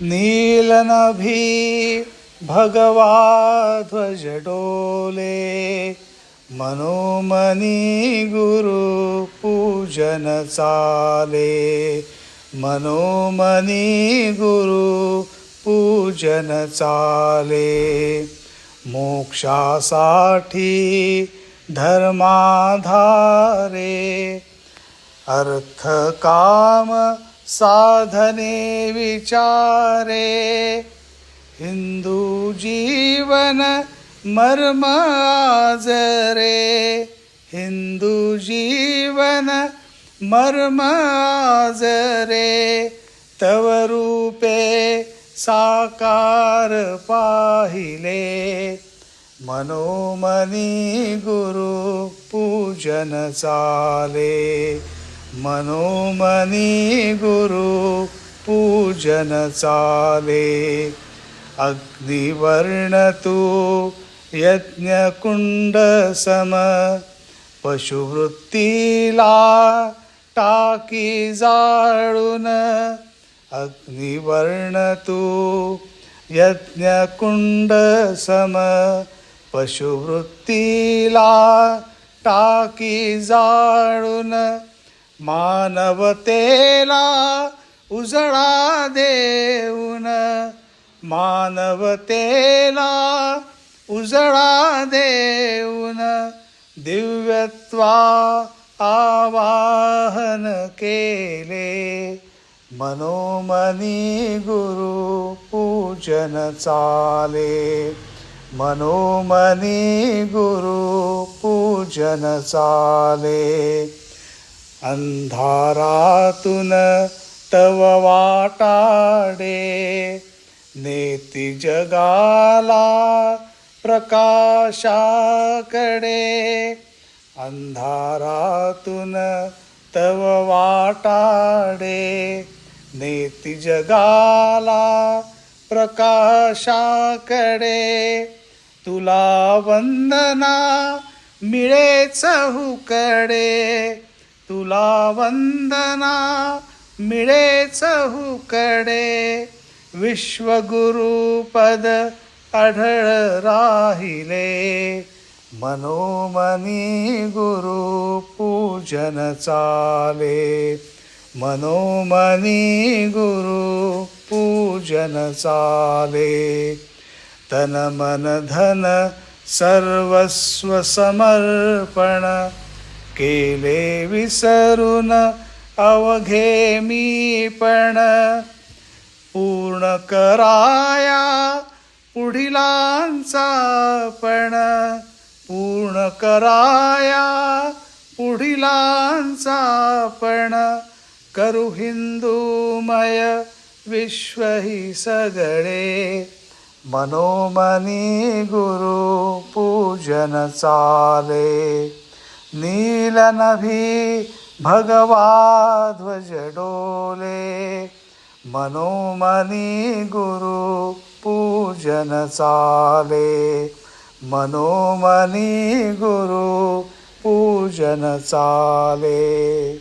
नीलनभी भगवा ध्वज डोले, मनोमनी गुरु पूजन चाले, मनोमनी गुरु पूजन चाले. मोक्षासाठी धर्माधारे, अर्थ काम साधने विचारे. हिंदू जीवन मर्म आजरे, हिंदू जीवन मर्म आजरे. तव रूपे साकार पाहिले, मनोमनी गुरु पूजन चाले, मनोमनी गुरु पूजन चाले. अग्निवर्ण तू यज्ञकुंड सम, पशुवृत्तीला टाकी जाळून. अग्निवर्ण तू यज्ञकुंड सम, पशुवृत्तीला टाकी जाळून. मानवतेला उजळा देऊन, मानवतेला उजळा देऊन. दिव्यत्वा आवाहन केले, मनोमनी गुरु पूजन चाले, मनोमनी गुरु पूजन चाले. अंधारातून तव वाटाडे, नेती जगाला प्रकाशाकडे. अंधारातून तव वाटाडे, नेती जगाला प्रकाशाकडे. तुला वंदना मिळे चहूकडे, तुला वंदना मिळे चहूकडे. विश्वगुरुपद आढळ राहिले, मनोमनी गुरु पूजन चाले, मनोमनी गुरु पूजन चाले. तन मन धन सर्वस्व समर्पण, केले विसरून अवघे मीपण. पूर्ण कराया पुढिलांचा पण, पूर्ण कराया पुढिलांचा पण. करू हिंदूमय विश्व ही सगळे, मनोमनी गुरु पूजन चाले. नीलनभी भगवा ध्वज डोले, मनोमनी गुरु पूजन चाले, मनोमनी गुरु पूजन चाले.